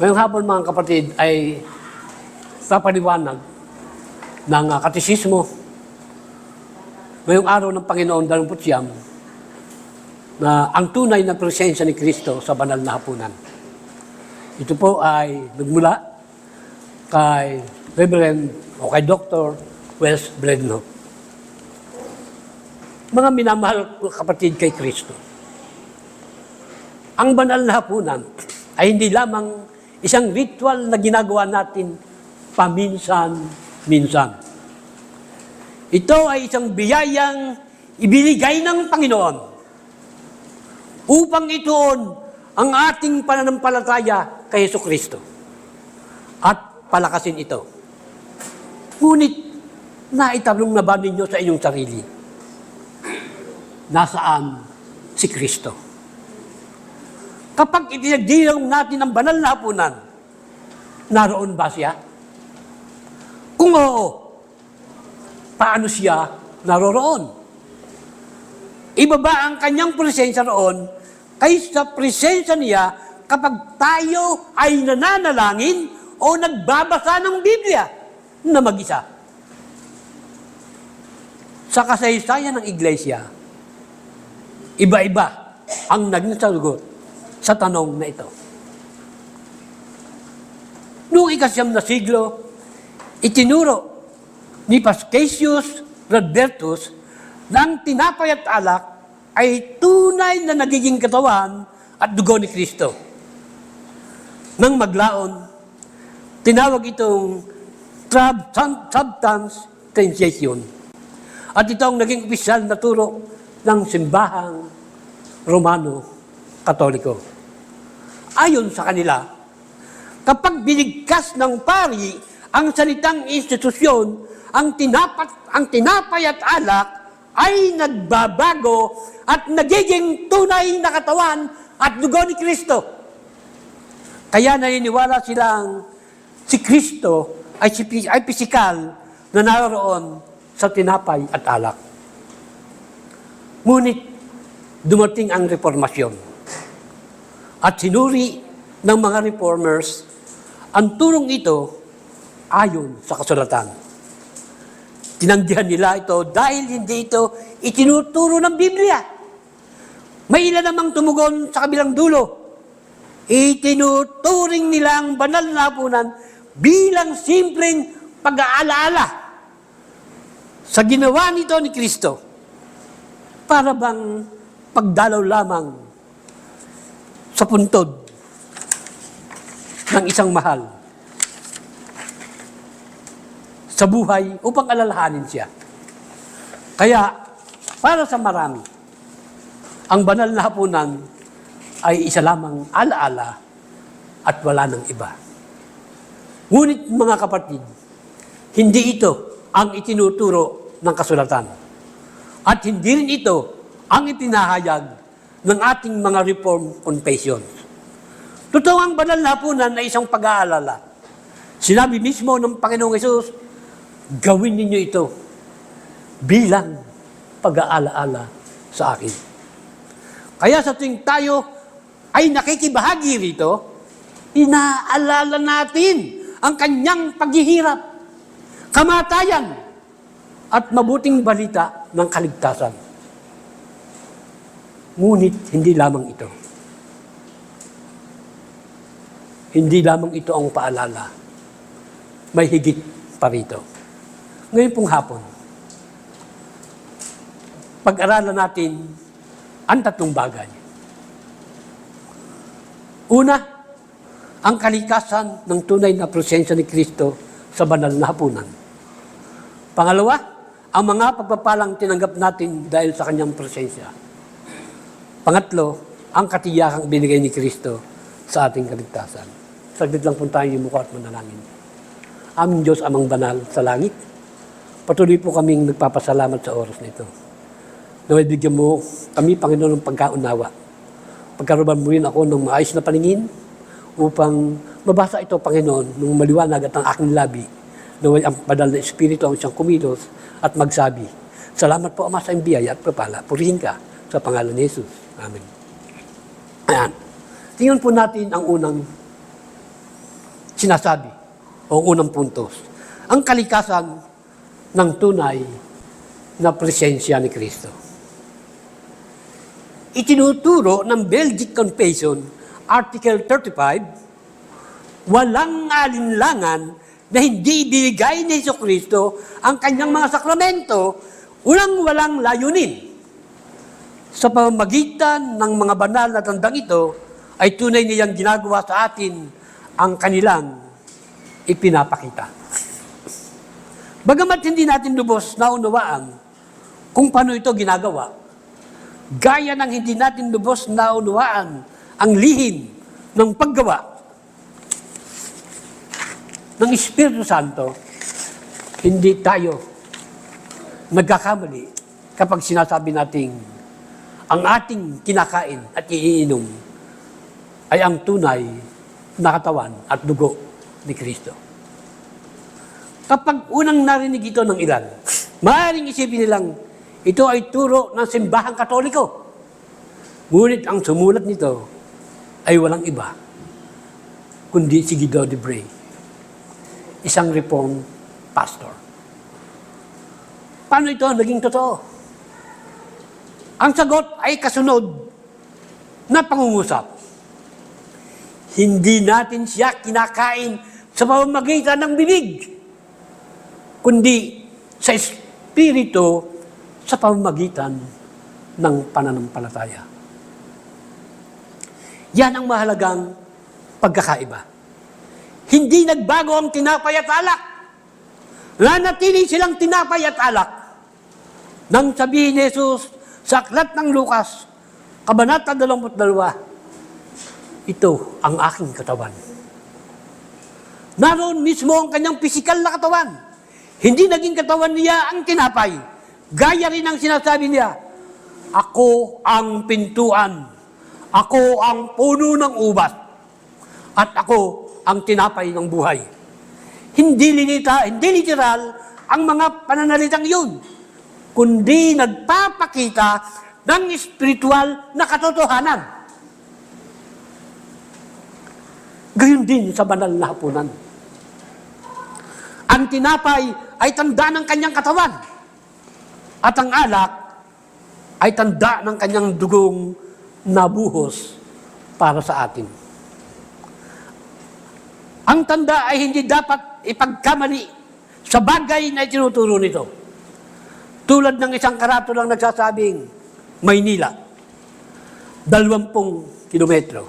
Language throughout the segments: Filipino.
Ngayong hapon mga kapatid ay papaliwanag ng katisismo ngayong araw ng Panginoon 29 na ang tunay na presensya ni Kristo sa banal na hapunan. Ito po ay nagmula kay Reverend o kay Dr. Wes Bledno. Mga minamahal kapatid kay Kristo, ang banal na hapunan ay hindi lamang isang ritual na ginagawa natin paminsan-minsan. Ito ay isang biyayang ibinigay ng Panginoon upang ituon ang ating pananampalataya kay Jesucristo at palakasin ito. Ngunit, naitanong na ba ninyo sa inyong sarili? Nasaan si Kristo? Kapag itinagdilaw natin ang banal na hapunan, naroon ba siya? Kung oo, paano siya naroroon? Iba ba ang kanyang presensya roon kaysa presensya niya kapag tayo ay nananalangin o nagbabasa ng Biblia na mag-isa? Sa kasaysayan ng Iglesia, iba-iba ang naging sagot sa tanong na ito. Noong ika-9 na siglo, itinuro ni Paschasius Radbertus na ang tinapay at alak ay tunay na nagiging katawan at dugo ni Kristo. Nang maglaon, tinawag itong substance transition. At ito ang naging opisyal na turo ng simbahang Romano-Katoliko. Ayon sa kanila, kapag binigkas ng pari ang salitang institusyon, ang tinapay at alak ay nagbabago at nagiging tunay na katawan at dugo ni Kristo. Kaya naniniwala silang si Kristo ay pisikal na naroon sa tinapay at alak. Ngunit dumating ang reformasyon at sinuri ng mga reformers ang turong ito ayon sa kasulatan. Tinanggihan nila ito dahil hindi ito itinuturo ng Biblia. May ilan namang tumugon sa kabilang dulo. Itinuturing nila ang banal na hapunan bilang simpleng pag-aalaala sa ginawa nito ni Kristo. Para bang pagdalaw lamang sa puntod ng isang mahal sa buhay upang alalahanin siya. Kaya, para sa marami, ang banal na hapunan ay isa lamang alaala at wala ng iba. Ngunit mga kapatid, hindi ito ang itinuturo ng kasulatan. At hindi rin ito ang itinahayag ng ating mga reform confessions. Totoo ang banal na hapunan na isang pag-aalala. Sinabi mismo ng Panginoong Hesus, gawin ninyo ito bilang pag-aalaala sa akin. Kaya sa tuwing tayo ay nakikibahagi rito, inaalala natin ang kanyang paghihirap, kamatayan, at mabuting balita ng kaligtasan. Ngunit hindi lamang ito. Hindi lamang ito ang paalala. May higit pa rito. Ngayon pong hapon, pag-aralan natin ang tatlong bagay. Una, ang kalikasan ng tunay na presensya ni Kristo sa banal na hapunan. Pangalawa, ang mga pagpapalang tinanggap natin dahil sa kanyang presensya. Pangatlo, ang katiyakang binigay ni Kristo sa ating kaligtasan. Saglit lang po tayo yung mukha at manalangin. Aming Diyos, amang banal sa langit, patuloy po kaming nagpapasalamat sa oras na ito. Naway bigyan mo kami, Panginoon, ng pagkaunawa. Pagkaroban mo rin ako ng maayos na paningin upang mabasa ito, Panginoon, ng maliwanag at ang aking labi. Naway ang banal na Espiritu ang siyang kumilos at magsabi, salamat po, Ama, sa iyong biyaya at papala. Purihin ka sa pangalan ni Jesus. Amen. Ayan. Tingnan po natin ang unang sinasabi o unang puntos. Ang kalikasan ng tunay na presensya ni Kristo. Itinuturo ng Belgic Confession, Article 35, walang alinlangan na hindi ibinigay ni Jesucristo ang kanyang mga sakramento, walang layunin. Sa pamamagitan ng mga banal na tandang ito, ay tunay niyang ginagawa sa atin ang kanilang ipinapakita. Bagamat hindi natin lubos na unawaan kung paano ito ginagawa, gaya ng hindi natin lubos na unawaan ang lihim ng paggawa ng Espiritu Santo, hindi tayo nagkakamali kapag sinasabi nating ang ating kinakain at iinom ay ang tunay na katawan at dugo ni Kristo. Kapag unang narinig ito ng ilan, maaaring isipin nilang ito ay turo ng simbahang Katoliko. Ngunit ang sumulat nito ay walang iba, kundi si Guido de Brès, isang Reformed pastor. Paano ito naging totoo? Ang sagot ay kasunod na pangungusap. Hindi natin siya kinakain sa pamamagitan ng bibig, kundi sa Espiritu sa pamamagitan ng pananampalataya. Yan ang mahalagang pagkakaiba. Hindi nagbago ang tinapay at alak. Nanatili silang tinapay at alak. Nang sabihin ni Jesus sa aklat ng Lucas, Kabanata 22, ito ang aking katawan. Naroon mismo ang kanyang pisikal na katawan. Hindi naging katawan niya ang tinapay. Gaya rin ang sinasabi niya, ako ang pintuan, ako ang puno ng ubas, at ako ang tinapay ng buhay. Hindi literal ang mga pananalitang yun, kundi nagpapakita ng espiritual na katotohanan. Gayon din sa banal na hapunan. Ang tinapay ay tanda ng kanyang katawan, at ang alak ay tanda ng kanyang dugong nabuhos para sa atin. Ang tanda ay hindi dapat ipagkamali sa bagay na itinuturo nito. Tulad ng isang karatulang nagsasabing, Maynila, 20 kilometro.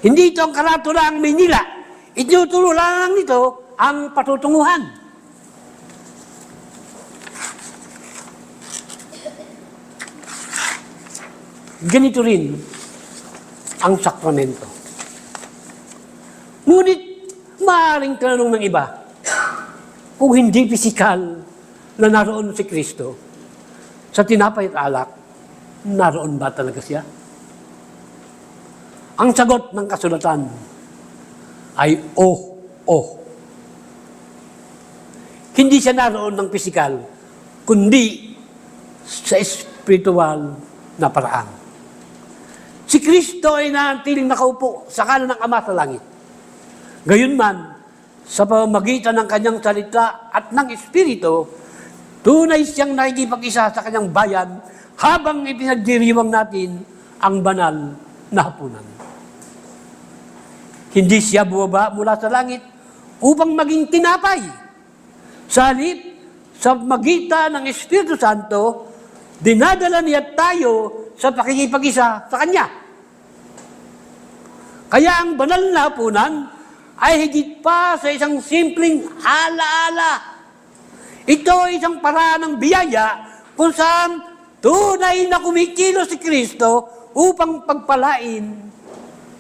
Hindi ito ang karatula ang Maynila. Itinuturo lang nito ang patutunguhan. Ganito rin ang sakramento. Ngunit, maaaring tanong ng iba, kung hindi pisikal na naroon si Kristo, sa tinapay at alak, naroon ba talaga siya? Ang sagot ng kasulatan ay Hindi siya naroon ng pisikal, kundi sa espiritual na paraan. Si Kristo ay nanatiling nakaupo sa kanan ng Ama sa langit. Gayunman, sa pamamagitan ng kanyang salita at ng Espiritu, tunay siyang nakikipag-isa sa kanyang bayan habang ipinagdiriwang natin ang banal na hapunan. Hindi siya bumaba mula sa langit upang maging tinapay. Sa halip, sa magitan ng Espiritu Santo, dinadala niya tayo sa pakikipag-isa sa Kanya. Kaya ang banal na hapunan ay higit pa sa isang simpleng alaala. Ito ay isang paraan ng biyaya kung saan tunay na kumikilos si Kristo upang pagpalain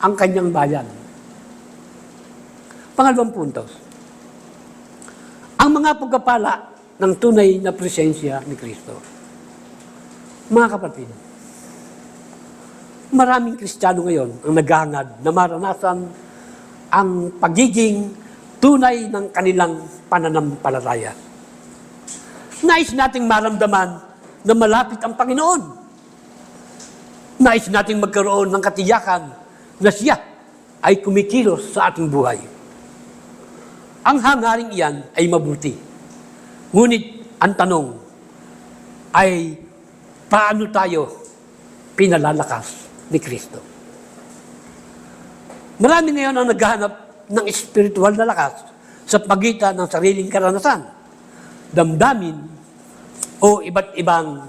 ang Kanyang bayan. Pangalawang puntos. Ang mga pagpapala ng tunay na presensya ni Kristo. Mga kapatid, maraming Kristiyano ngayon ang naghahangad na maranasan ang pagiging tunay ng kanilang pananampalataya. Nais nating maramdaman na malapit ang Panginoon. Nais nating magkaroon ng katiyakan na siya ay kumikilos sa ating buhay. ang hangaring iyan ay mabuti. Ngunit ang tanong ay paano tayo pinalalakas ni Kristo? Marami ngayon ang naghahanap ng espiritual na lakas sa pagitan ng sariling karanasan, damdamin, o iba't ibang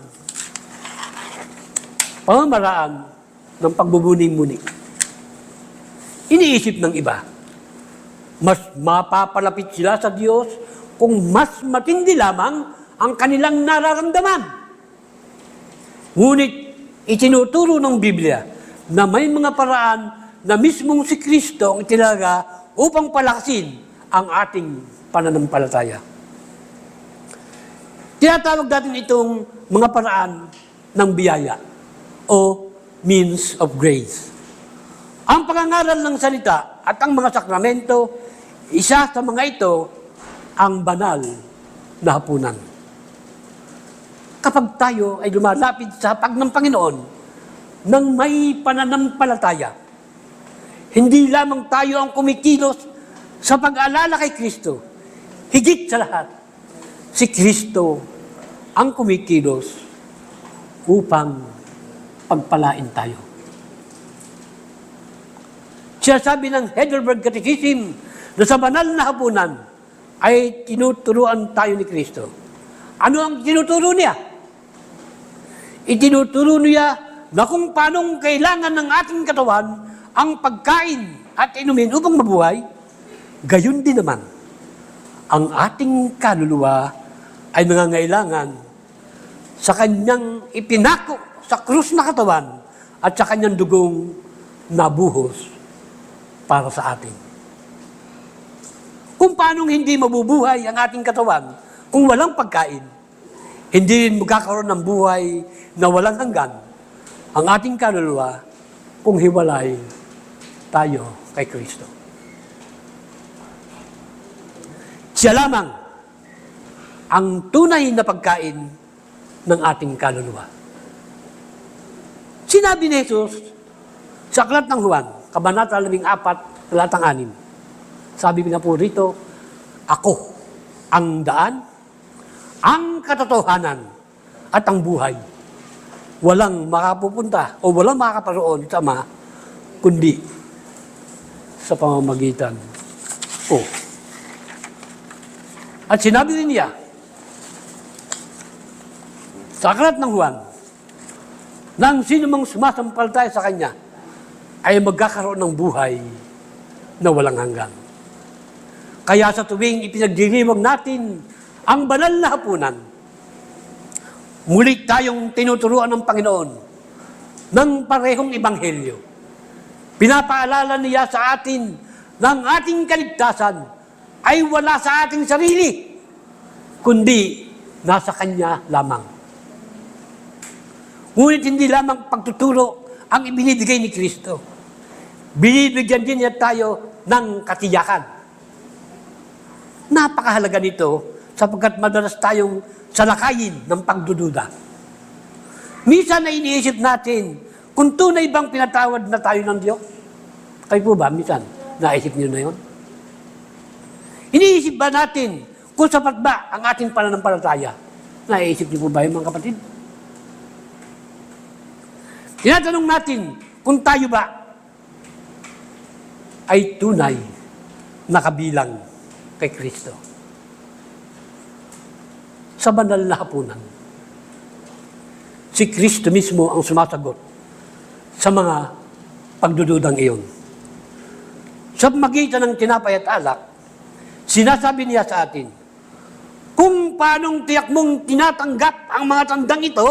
pamamaraan ng pagbubuni-muni. Iniisip ng iba, mas mapapalapit sila sa Diyos kung mas matindi lamang ang kanilang nararamdaman. Ngunit itinuturo ng Biblia na may mga paraan na mismong si Kristo ang itinaga upang palakasin ang ating pananampalataya. Tinatawag natin itong mga paraan ng biyaya o means of grace. Ang pangangaral ng salita at ang mga sakramento, isa sa mga ito ang banal na hapunan. Kapag tayo ay lumalapit sa hapag ng Panginoon nang may pananampalataya, hindi lamang tayo ang kumikilos sa pag-alala kay Kristo. Higit sa lahat, si Kristo ang kumikilos upang pagpalain tayo. Siya sabi ng Heidelberg Catechism na sa banal na hapunan ay tinuturuan tayo ni Kristo. Ano ang tinuturo niya? Itinuturo niya na kung paanong kailangan ng ating katawan ang pagkain at inumin upang mabuhay, gayon din naman, ang ating kaluluwa ay nangangailangan sa kanyang ipinako sa krus na katawan at sa kanyang dugong nabuhos para sa atin. Kung paanong hindi mabubuhay ang ating katawan kung walang pagkain, hindi rin magkakaroon ng buhay na walang hanggan ang ating kaluluwa kung hiwalay tayo kay Kristo. Siya lamang ang tunay na pagkain ng ating kaluluwa. Sinabi ni Jesus sa Aklat ng Juan, Kabanata 14, talatang 6. Sabi nga po rito, ako ang daan, ang katotohanan, at ang buhay. Walang makapupunta o walang makakaparoon sa Ama, kundi sa pamamagitan ko. At sinabi rin niya, sa Aklat ng Juan, nang sino mang sumasampalataya sa Kanya, ay magkakaroon ng buhay na walang hanggan. Kaya sa tuwing ipinagdiriwang natin ang banal na hapunan, muli tayong tinuturuan ng Panginoon ng parehong ebanghelyo. Pinapaalala niya sa atin na ang ating kaligtasan ay wala sa ating sarili, kundi nasa Kanya lamang. Ngunit hindi lamang pagtuturo ang ibinibigay ni Kristo. Binibigyan din niya tayo ng katiyakan. Napakahalaga nito sapagkat madalas tayong salakayin ng pagdududa. Minsan na iniisip natin kung tunay bang pinatawad na tayo ng Diyos. Kayo po ba, minsan, naisip niyo na yun? Iniisip ba natin kung sapat ba ang ating pananampalataya? Naisip niyo po ba yung mga kapatid? Tinatanong natin kung tayo ba ay tunay na kabilang kay Kristo. Sa banal na hapunan, si Kristo mismo ang sumasagot sa mga pagdududang iyon. Sa magitan ng tinapay at alak, sinasabi niya sa atin, kung paanong tiyak mong tinatanggap ang mga tandang ito,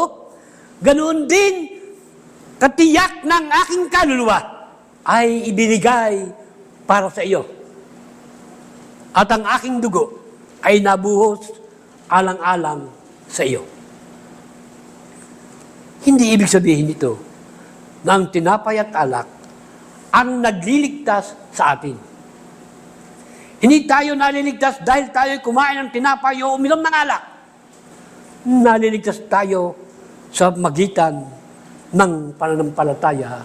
ganoon din katiyak ng aking kaluluwa ay ibinigay para sa iyo. At ang aking dugo ay nabuhos alang-alang sa iyo. Hindi ibig sabihin ito na ang tinapay at alak ang nagliligtas sa atin. Hindi tayo naliligtas dahil tayo kumain ng tinapay o uminom ng alak. Naliligtas tayo sa magitan ng pananampalataya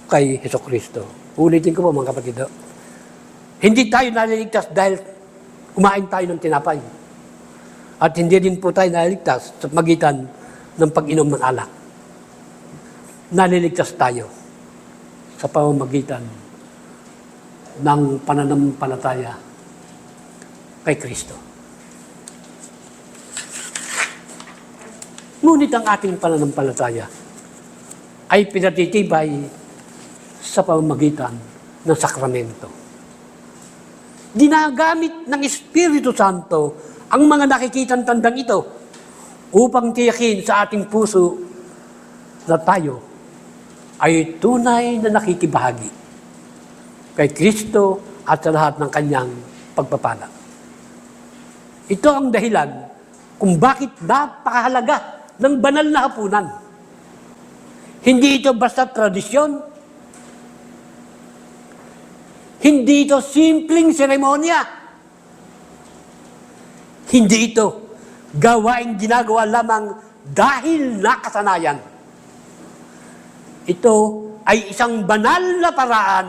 kay Hesukristo. Ulitin ko po mga kapatid. Hindi tayo naliligtas dahil kumain tayo ng tinapay. At hindi din po tayo naliligtas sa magitan ng pag-inom ng alak. Naliligtas tayo sa pamamagitan ng pananampalataya kay Kristo. Ngunit ang ating pananampalataya ay pinatitibay sa pamamagitan ng sakramento. Ginagamit ng Espiritu Santo ang mga nakikitang tandang ito upang tiyakin sa ating puso na tayo ay tunay na nakikibahagi kay Kristo at sa lahat ng kanyang pagpapala. Ito ang dahilan kung bakit napakahalaga ng banal na hapunan. Hindi ito basta tradisyon. Hindi ito simpleng seremonya. Hindi ito gawaing ginagawa lamang dahil nakasanayan. Ito ay isang banal na paraan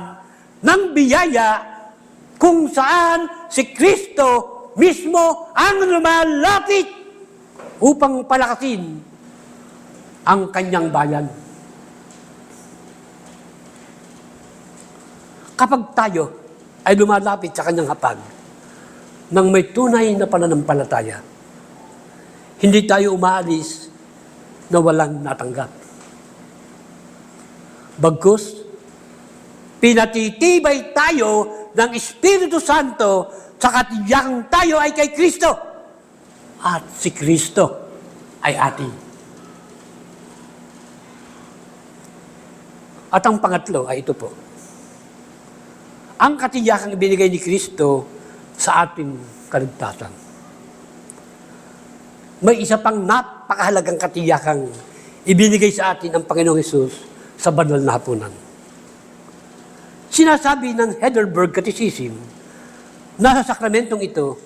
ng biyaya kung saan si Kristo mismo ang lumalapit upang palakasin ang kanyang bayan. Kapag tayo ay lumalapit sa kanyang hapag nang may tunay na pananampalataya, hindi tayo umaalis na walang natanggap. Bagkus, pinatitibay tayo ng Espiritu Santo sa katiyakang tayo ay kay Kristo at si Kristo ay atin. At ang pangatlo ay ito po. Ang katiyakang ibinigay ni Kristo sa ating kaligtasan. May isa pang napakahalagang katiyakang ibinigay sa atin ang Panginoong Hesus sa banal na hapunan. Sinasabi ng Heidelberg Catechism na sa sakramentong ito,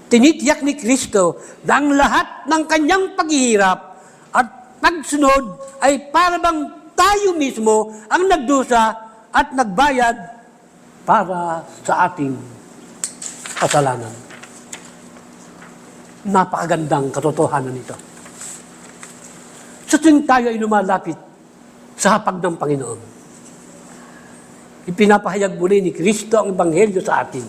tinitiyak ni Kristo na ang lahat ng kanyang paghihirap at pagsunod ay para bang tayo mismo ang nagdusa at nagbayad para sa ating kasalanan. Napakagandang katotohanan nito. Sa tuwing tayo ay lumalapit sa hapag ng Panginoon, ipinapahayag muli ni Kristo ang Ebanghelyo sa atin.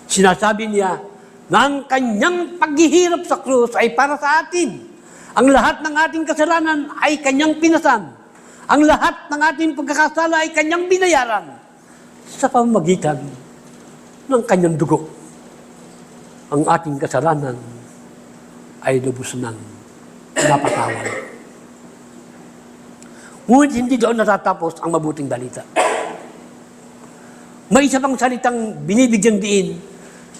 Sinasabi niya na ang kanyang paghihirap sa krus ay para sa atin. Ang lahat ng ating kasalanan ay kanyang pinasan. Ang lahat ng ating pagkakasala ay kanyang binayaran sa pamamagitan ng kanyang dugo. Ang ating kasalanan ay lubos ng napatawad. Ngunit hindi doon natatapos ang mabuting balita. May isa pang salitang binibigyang diin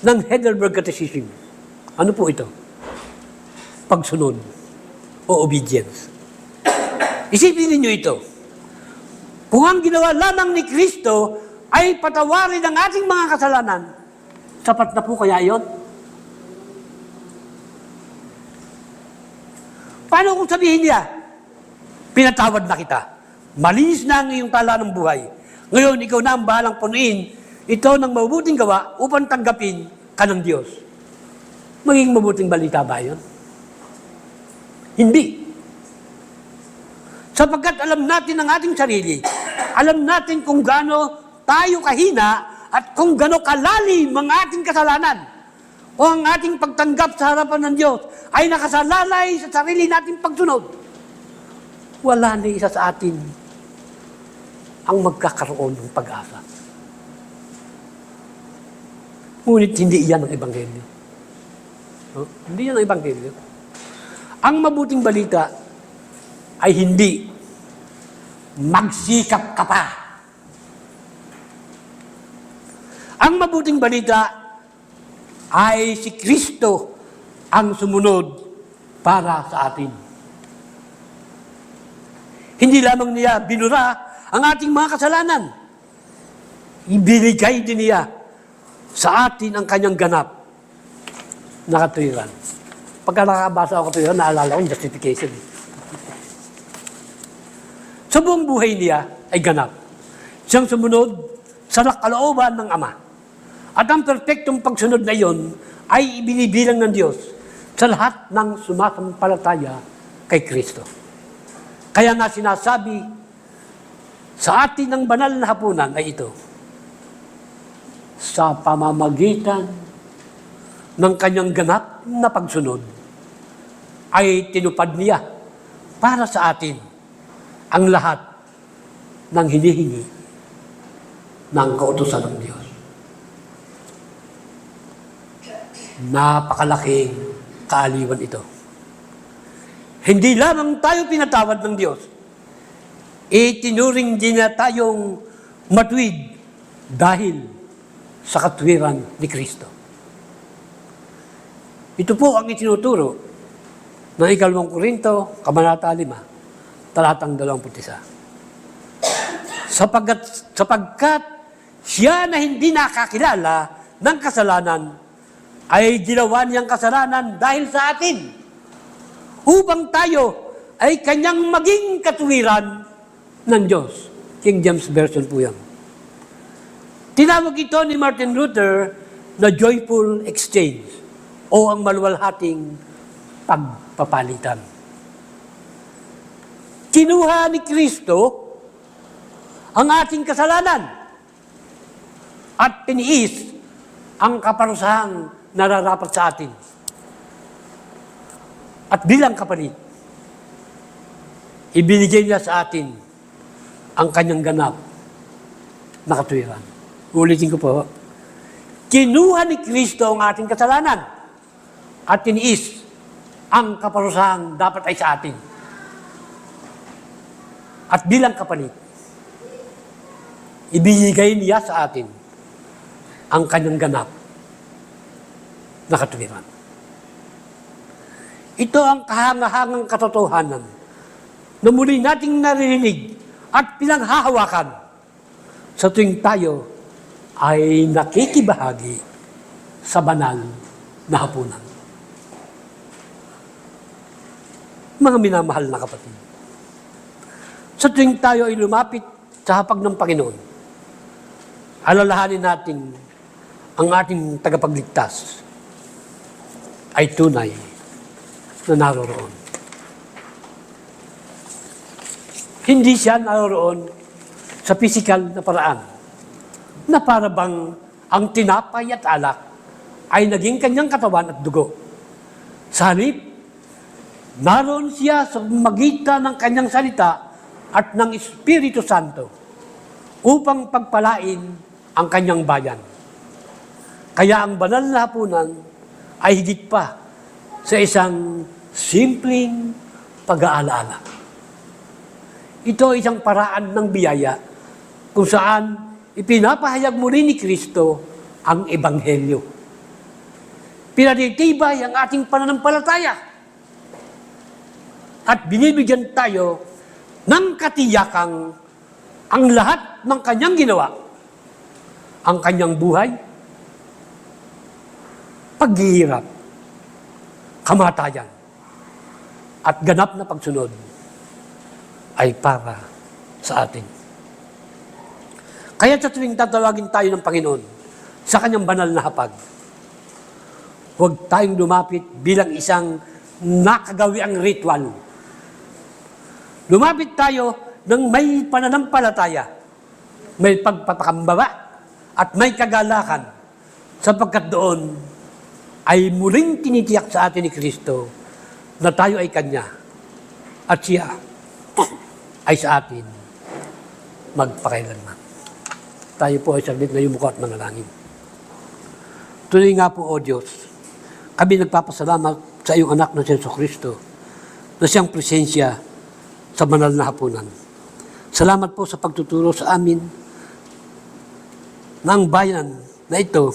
ng Heidelberg Catechism. Ano po ito? Pagsunod o obedience. Isipin ninyo ito. Kung ang ginawa lamang ni Kristo ay patawarin ang ating mga kasalanan, sapat na po kaya yon? Paano kung sabihin niya, pinatawad na kita, malinis na ang iyong tala ng buhay, ngayon ikaw na ang bahalang punuin ito ng mabuting gawa upang tanggapin ka ng Diyos? Magiging mabuting balita ba yun? Hindi. Sapagkat alam natin ang ating sarili, alam natin kung gaano tayo kahina at kung gaano kalalim ang ating kasalanan o ang ating pagtanggap sa harapan ng Diyos ay nakasalalay sa sarili nating pagsunod. Wala na isa sa atin ang magkakaroon ng pag-asa. Ngunit hindi iyan ang Ebanghelyo. No? Hindi yan ang Ebanghelyo. Ang mabuting balita ay hindi magsikap ka pa. Ang mabuting balita ay si Kristo ang sumunod para sa atin. Hindi lamang niya binura ang ating mga kasalanan. Ibinigay din niya sa atin ang kanyang ganap na katuwiran. Pagka nakabasa ako katuwiran, naalala ko yung justification. Sa buong buhay niya ay ganap. Siyang sumunod sa kalooban ng Ama. At ang perpektong pagsunod na iyon ay ibinibilang ng Diyos sa lahat ng sumasampalataya kay Kristo. Kaya nga sinasabi sa atin ng banal na hapunan ay ito, sa pamamagitan ng kanyang ganap na pagsunod ay tinupad niya para sa atin ang lahat ng hinihingi ng kautusan ng Diyos. Napakalaking kaaliwan ito. Hindi lamang tayo pinatawad ng Diyos, itinuring din na tayong matuwid dahil sa katwiran ni Kristo. Ito po ang itinuturo ng 2 Korinto, Kabanata 5, talatang 21. Sapagkat siya na hindi nakakilala ng kasalanan ay ginawa niyang kasalanan dahil sa atin, upang tayo ay kanyang maging katuwiran ng Diyos. King James Version po yan. Tinawag ito ni Martin Luther na joyful exchange o ang maluwalhating pagpapalitan. Kinuha ni Kristo ang ating kasalanan at tiniis ang kaparusahang nararapat sa atin. At bilang kapalit, ibinigay niya sa atin ang kanyang ganap na katuwiran. Ulitin ko po, kinuha ni Kristo ang ating kasalanan at tiniis ang kaparusahang dapat ay sa atin. At bilang kapalit, ibinigay niya sa atin ang kanyang ganap na katuwiran. Ito ang kahangahangang katotohanan na muli nating naririnig at pinanghahawakan sa tuwing tayo ay nakikibahagi sa banal na hapunan. Mga minamahal na kapatid, sa tuwing tayo ay lumapit sa hapag ng Panginoon, alalahanin natin ang ating tagapagligtas ay tunay na naroroon. Hindi siya naroroon sa pisikal na paraan na para bang ang tinapay at alak ay naging kanyang katawan at dugo. Sa halip, naroon siya sa magitan ng kanyang salita at ng Espiritu Santo upang pagpalain ang kanyang bayan. Kaya ang banal na hapunan ay higit pa sa isang simpleng pag-aalaala. Ito ay isang paraan ng biyaya kung saan ipinapahayag muli ni Kristo ang Ebanghelyo. Pinatitibay ang ating pananampalataya at binibigyan tayo ng katiyakang ang lahat ng kanyang ginawa, ang kanyang buhay, paghihirap, kamatayan, at ganap na pagsunod ay para sa atin. Kaya sa tuwing tatawagin tayo ng Panginoon sa kanyang banal na hapag, huwag tayong lumapit bilang isang nakagawiang ritual. Lumapit tayo ng may pananampalataya, may pagpapakambaba, at may kagalakan, sapagkat doon ay muling tinitiyak sa atin ni Kristo na tayo ay Kanya at siya ay sa atin magpakailanman. Tayo po ay saglit na yumuko at manalangin. Tuloy nga po, O Diyos, kami nagpapasalamat sa iyong anak na si Jesucristo na siyang presensya sa banal na hapunan. Salamat po sa pagtuturo sa amin na ang bayan na ito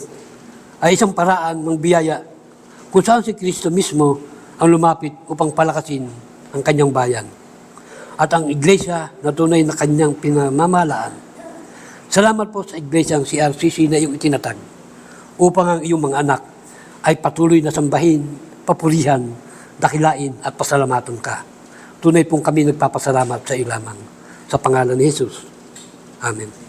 ay isang paraan ng biyaya kung saan si Kristo mismo ang lumapit upang palakasin ang kanyang bayan at ang iglesia na tunay na kanyang pinamamalaan. Salamat po sa iglesia ang CRCC na iyong itinatag upang ang iyong mga anak ay patuloy na sambahin, papurihan, dakilain at pasalamatan ka. Tunay pong kami nagpapasalamat sa iyo lamang. Sa pangalan ni Jesus. Amen.